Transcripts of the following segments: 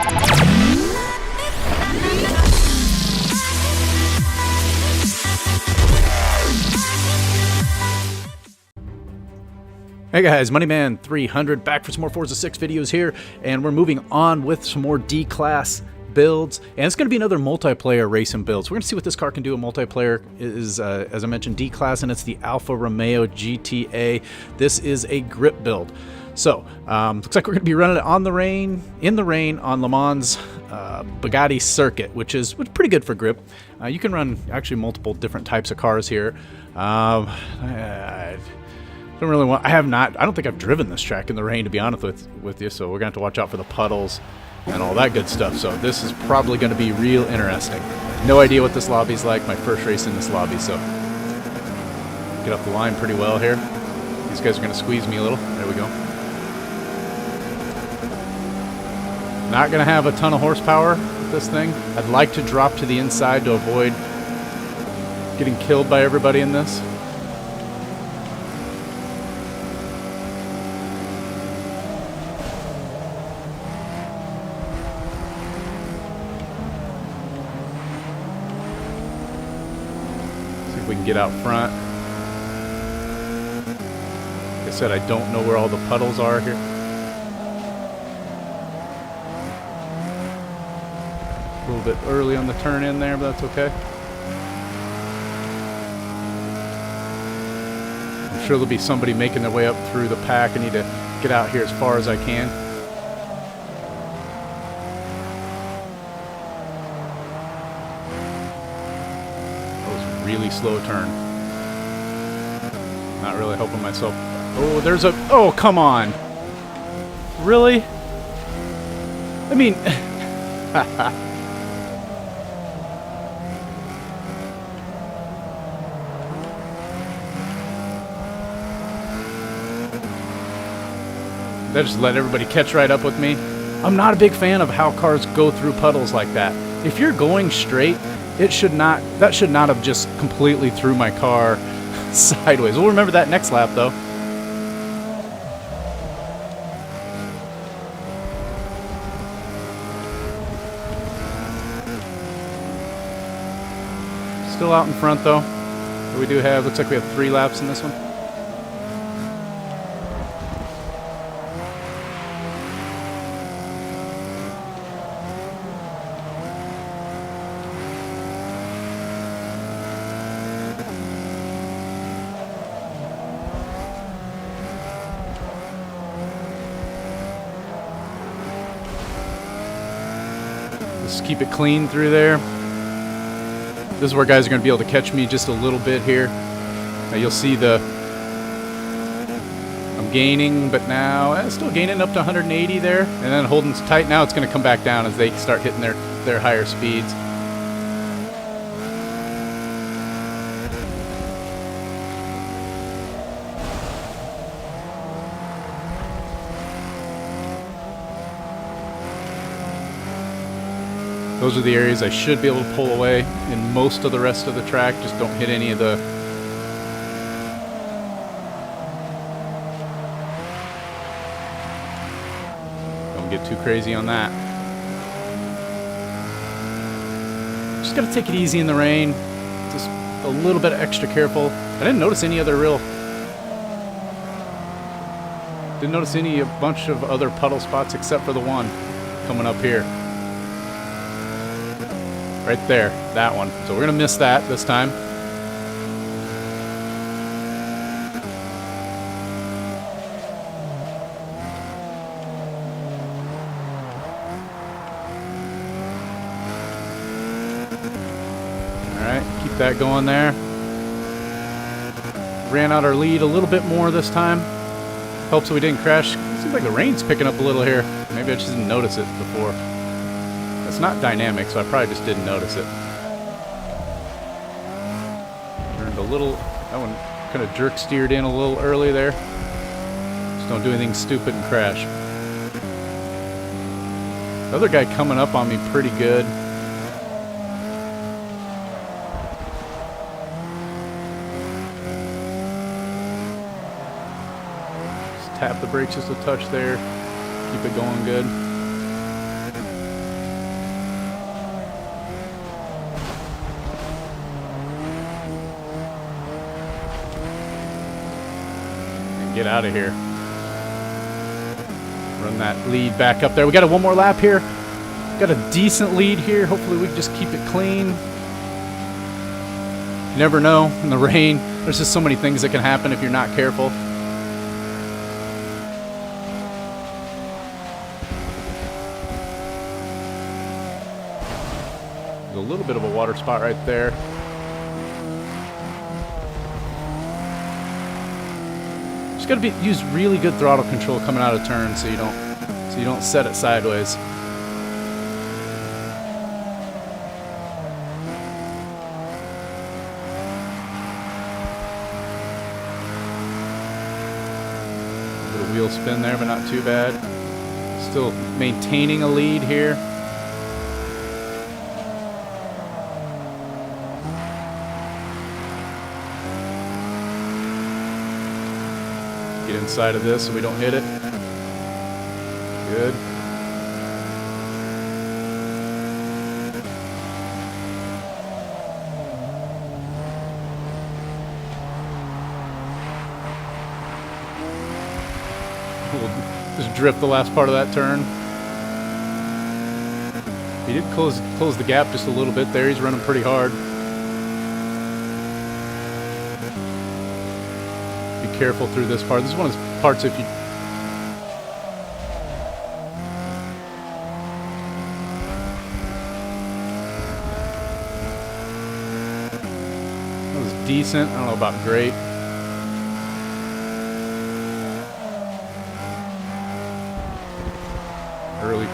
Hey guys, Moneyman300 back for some more Forza 6 videos here, and we're moving on with some more D-Class builds, and it's going to be another multiplayer racing build. So we're going to see what this car can do in multiplayer. It is, as I mentioned, D-Class, and it's the Alfa Romeo GTA. This is a grip build. So, looks like we're going to be running it on the rain, in the rain, on Le Mans Bugatti circuit, which is pretty good for grip. You can run actually multiple different types of cars here. I don't think I've driven this track in the rain, to be honest with you, so we're going to have to watch out for the puddles and all that good stuff. So this is probably going to be real interesting. No idea what this lobby's like. My first race in this lobby, so get off the line pretty well here. These guys are going to squeeze me a little. There we go. Not going to have a ton of horsepower with this thing. I'd like to drop to the inside to avoid getting killed by everybody in this. We can get out front. Like I said, I don't know where all the puddles are here. A little bit early on the turn in there, but that's okay. I'm sure there'll be somebody making their way up through the pack. I need to get out here as far as I can. Really slow turn. Not really helping myself. Oh, there's a... Oh, come on. Really? I mean... That just let everybody catch right up with me. I'm not a big fan of how cars go through puddles like that. If you're going straight, that should not have just completely threw my car sideways. We'll remember that next lap, though. Still out in front, though. But we do have, looks like we have 3 laps in this one. Just keep it clean through there. This is where guys are going to be able to catch me just a little bit here. Now you'll see I'm gaining, but now still gaining up to 180 there, and then holding tight. Now it's going to come back down as they start hitting their higher speeds. Those are the areas I should be able to pull away in most of the rest of the track. Just don't hit any of the... Don't get too crazy on that. Just gotta take it easy in the rain. Just a little bit extra careful. I didn't notice any other real... Didn't notice a bunch of other puddle spots except for the one coming up here. Right there, that one. So we're going to miss that this time. Alright, keep that going there. Ran out our lead a little bit more this time. Helps that we didn't crash. It seems like the rain's picking up a little here. Maybe I just didn't notice it before. It's not dynamic, so I probably just didn't notice it. Turned a little, that one kind of jerk steered in a little early there. Just don't do anything stupid and crash. The other guy coming up on me pretty good. Just tap the brakes just a touch there. Keep it going good. Get out of here. Run that lead back up there. We got one more lap here. Got a decent lead here. Hopefully we can just keep it clean. You never know in the rain. There's just so many things that can happen if you're not careful. There's a little bit of a water spot right there. Just got to use really good throttle control coming out of turns so you don't set it sideways. Wheel spin there, but not too bad. Still maintaining a lead here. Get inside of this so we don't hit it. Good. We'll just drift the last part of that turn. He did close the gap just a little bit there. He's running pretty hard. Be careful through this part. This is one of those parts if you... That was decent. I don't know about great.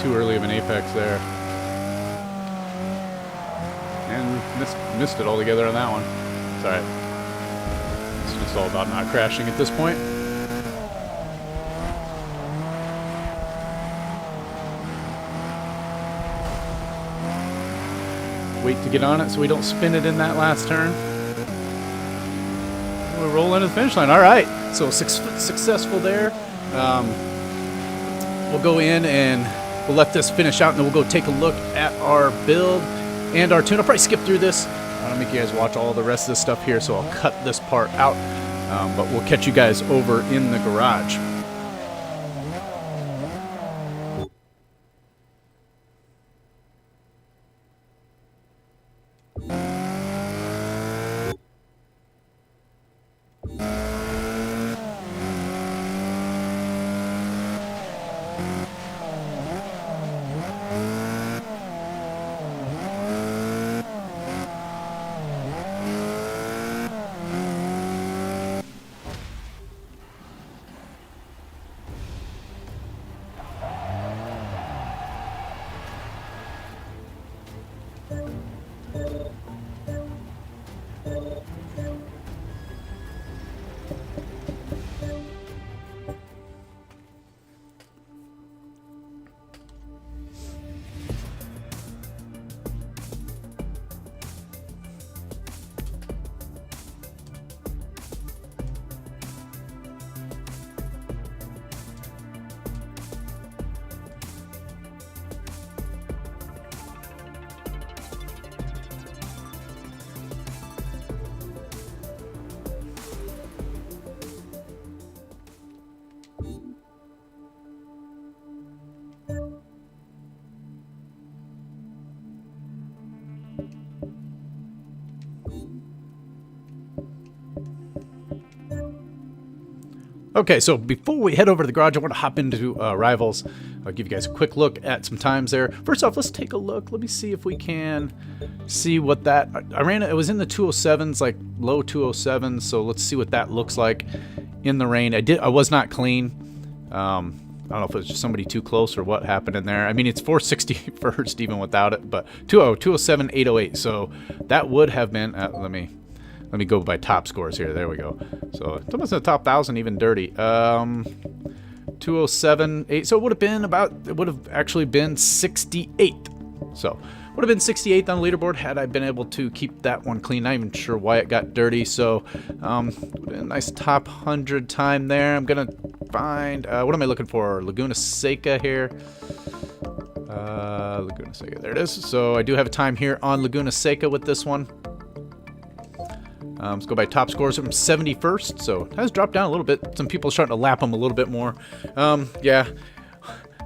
Too early of an apex there. And missed it altogether on that one. It's alright. It's just all about not crashing at this point. Wait to get on it so we don't spin it in that last turn. We'll roll into the finish line. Alright, so successful there. We'll go in and we'll let this finish out, and then we'll go take a look at our build and our tune. I'll probably skip through this. I don't make you guys watch all the rest of this stuff here, so I'll cut this part out. But we'll catch you guys over in the garage. Okay, so before we head over to the garage, I want to hop into Rivals. I'll give you guys a quick look at some times there. First off, let's take a look. Let me see if we can see what that... I ran it, it was in the 207s, like low 207s, so let's see what that looks like in the rain. I was not clean. I don't know if it was just somebody too close or what happened in there. I mean, it's 460 first even without it, but 207, 808. So that would have been... Let me go by top scores here. There we go. So it's almost in the top 1,000, even dirty. 207, 8. So it would have been about... It would have actually been 68th. So would have been 68th on the leaderboard had I been able to keep that one clean. Not even sure why it got dirty. So a nice top 100 time there. I'm gonna find... what am I looking for? Laguna Seca here. Laguna Seca. There it is. So I do have a time here on Laguna Seca with this one. Let's go by top scores from 71st, so it has dropped down a little bit. Some people are starting to lap him a little bit more. Yeah,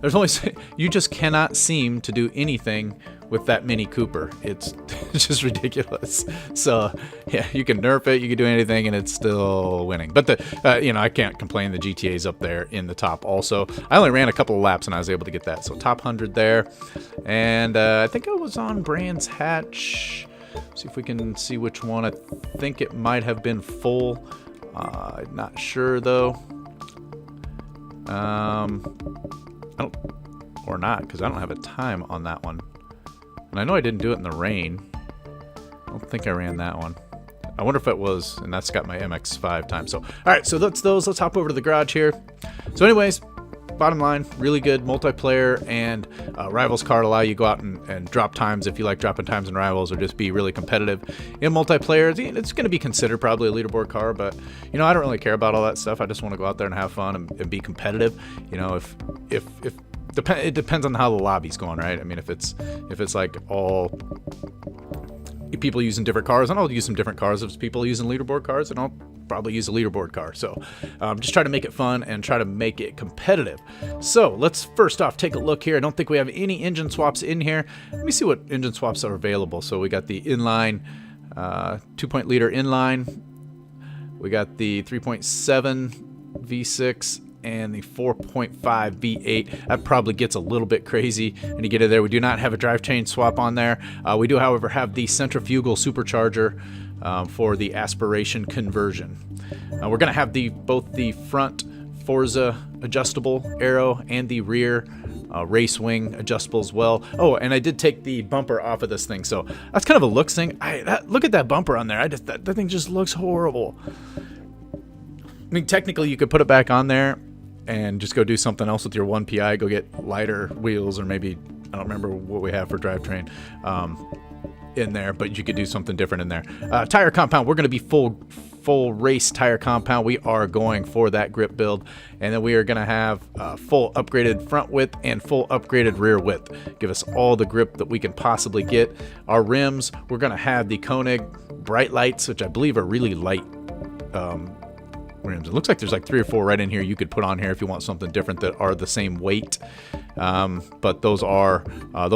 there's only you just cannot seem to do anything with that Mini Cooper. It's just ridiculous. So yeah, you can nerf it, you can do anything, and it's still winning. But the you know, I can't complain. The GTA's up there in the top. Also, I only ran a couple of laps and I was able to get that. So top 100 there, and I think I was on Brands Hatch. See if we can see which one. I think it might have been full. Not sure though. I don't, or not, because I don't have a time on that one. And I know I didn't do it in the rain. I don't think I ran that one. I wonder if it was, and that's got my MX5 time. So, all right, so that's those. Let's hop over to the garage here. So anyways, bottom line, really good multiplayer, and Rivals card allow you to go out and drop times if you like dropping times in Rivals, or just be really competitive in multiplayer. It's going to be considered probably a leaderboard car, but you know, I don't really care about all that stuff. I just want to go out there and have fun and be competitive. You know, if it depends on how the lobby's going, right? I mean, if it's like all people using different cars, and I'll use some different cars. If it's people using leaderboard cars, then I'll probably use a leaderboard car. So just try to make it fun and try to make it competitive. So let's first off take a look here. I don't think we have any engine swaps in here. Let me see what engine swaps are available. So we got the inline 2.0 liter inline. We got the 3.7 V6 and the 4.5 V8. That probably gets a little bit crazy when you get in there. We do not have a drivetrain swap on there. We do, however, have the centrifugal supercharger for the aspiration conversion. We're going to have both the front Forza adjustable aero and the rear race wing adjustable as well. Oh, and I did take the bumper off of this thing, so that's kind of a looks thing. Look at that bumper on there. That thing just looks horrible. I mean, technically you could put it back on there and just go do something else with your 1PI, go get lighter wheels, or maybe, I don't remember what we have for drivetrain in there, but you could do something different in there. Tire compound, we're going to be full race tire compound. We are going for that grip build, and then we are going to have full upgraded front width and full upgraded rear width. Give us all the grip that we can possibly get. Our rims, we're going to have the Koenig bright lights, which I believe are really light rims. It looks like there's like 3 or 4 right in here you could put on here if you want something different that are the same weight. But those are I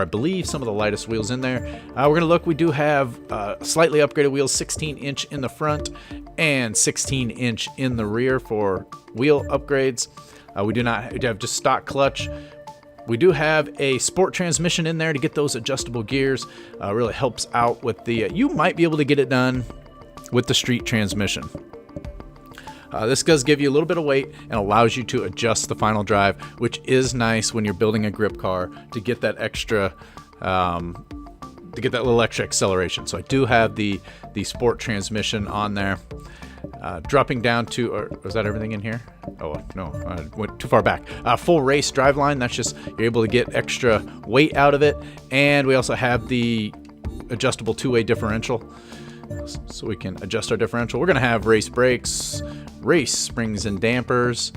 believe some of the lightest wheels in there. We're gonna look. We do have slightly upgraded wheels, 16-inch in the front and 16-inch in the rear for wheel upgrades. We do not have just stock clutch. We do have a sport transmission in there to get those adjustable gears. Really helps out with the. You might be able to get it done with the street transmission. This does give you a little bit of weight and allows you to adjust the final drive, which is nice when you're building a grip car to get that extra, little extra acceleration. So I do have the sport transmission on there. Dropping down to, or was that everything in here? Oh no, I went too far back. Full race driveline. That's just, you're able to get extra weight out of it. And we also have the adjustable 2-way differential, so we can adjust our differential. We're going to have race brakes, race springs and dampers,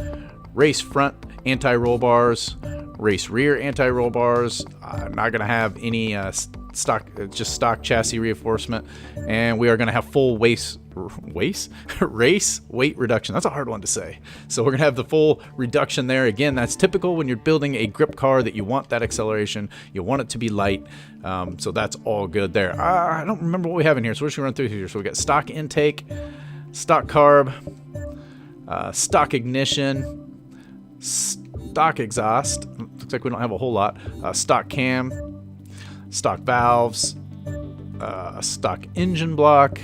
race front anti-roll bars, race rear anti-roll bars. I'm not going to have any just stock chassis reinforcement, and we are going to have full race weight reduction. That's a hard one to say. So we're going to have the full reduction there. Again, that's typical when you're building a grip car, that you want that acceleration, you want it to be light. So that's all good there. I don't remember what we have in here, so we're just going to run through here. So we got stock intake, stock carb, stock ignition, stock exhaust. Looks like we don't have a whole lot. Stock cam, stock valves, stock engine block,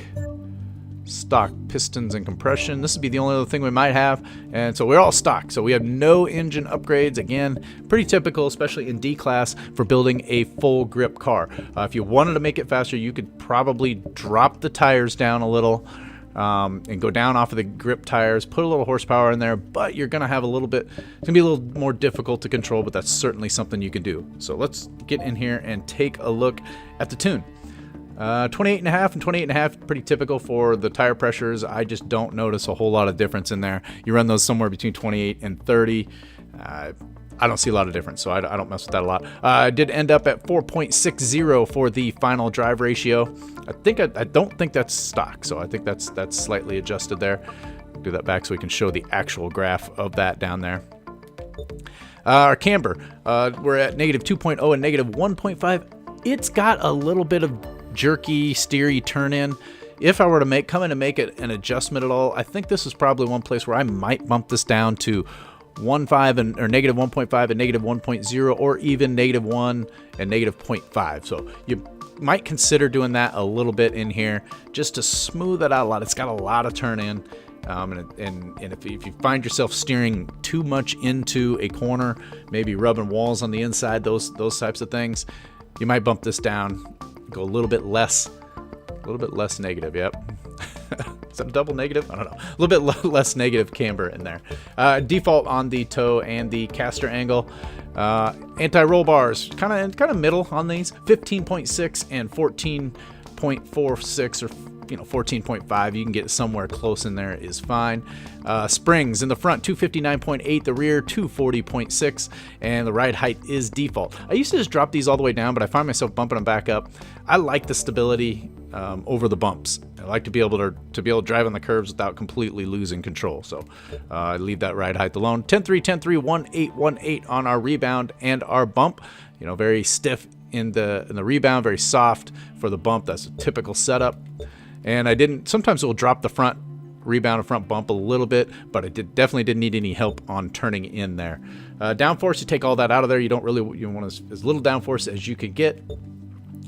stock pistons and compression. This would be the only other thing we might have, and so we're all stock. So we have no engine upgrades. Again, pretty typical, especially in D-Class, for building a full grip car. If you wanted to make it faster, you could probably drop the tires down a little and go down off of the grip tires, put a little horsepower in there, but you're going to have a little bit, it's going to be a little more difficult to control, but that's certainly something you can do. So let's get in here and take a look at the tune. 28.5 and 28.5, pretty typical for the tire pressures. I just don't notice a whole lot of difference in there. You run those somewhere between 28 and 30. I don't see a lot of difference, so I don't mess with that a lot. I did end up at 4.60 for the final drive ratio. I don't think that's stock, so I think that's slightly adjusted there. Do that back so we can show the actual graph of that down there. Our camber, we're at -2.0 and -1.5. It's got a little bit of jerky, steery turn in. If I were to come in and make it an adjustment at all, I think this is probably one place where I might bump this down to 1.5 or -1.5 and -1.0, or even -1 and -0.5. So you might consider doing that a little bit in here just to smooth it out a lot. It's got a lot of turn in. And if you find yourself steering too much into a corner, maybe rubbing walls on the inside, those types of things, you might bump this down, go a little bit less negative. Yep. Is that a double negative? I don't know. A little bit less negative camber in there. Default on the toe and the caster angle. Anti-roll bars, kind of middle on these. 15.6 and 14.46 or 14.5. You can get somewhere close in there is fine. Springs in the front 259.8, the rear 240.6, and the ride height is default. I used to just drop these all the way down, but I find myself bumping them back up. I like the stability over the bumps. I like to be able to drive on the curves without completely losing control. So I leave that ride height alone. 10.3, 10.3, 1.8 on our rebound and our bump. Very stiff in the rebound, very soft for the bump. That's a typical setup. And sometimes it will drop the front rebound and front bump a little bit, but it definitely didn't need any help on turning in there. Downforce, you take all that out of there. You want as little downforce as you could get.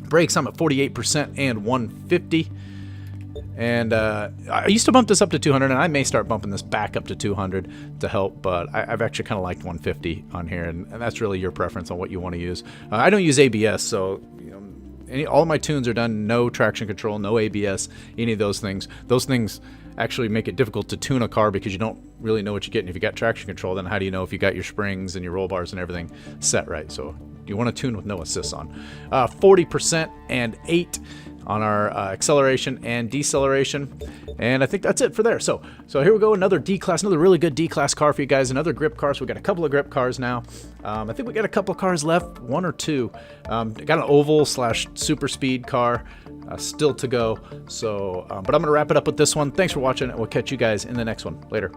Brakes, I'm at 48% and 150. And I used to bump this up to 200, and I may start bumping this back up to 200 to help, but I've actually kind of liked 150 on here, and that's really your preference on what you want to use. I don't use ABS, so all of my tunes are done, no traction control, no ABS, any of those things. Those things actually make it difficult to tune a car because you don't really know what you're getting. If you got traction control, then how do you know if you got your springs and your roll bars and everything set right? So you want to tune with no assists on. 40% and 8 on our acceleration and deceleration. And I think that's it for there. So here we go, another D-Class, another really good D-Class car for you guys, another grip car. So we got a couple of grip cars now. I think we got a couple of cars left, one or two. Got an oval / super speed car still to go. So, but I'm going to wrap it up with this one. Thanks for watching, and we'll catch you guys in the next one. Later.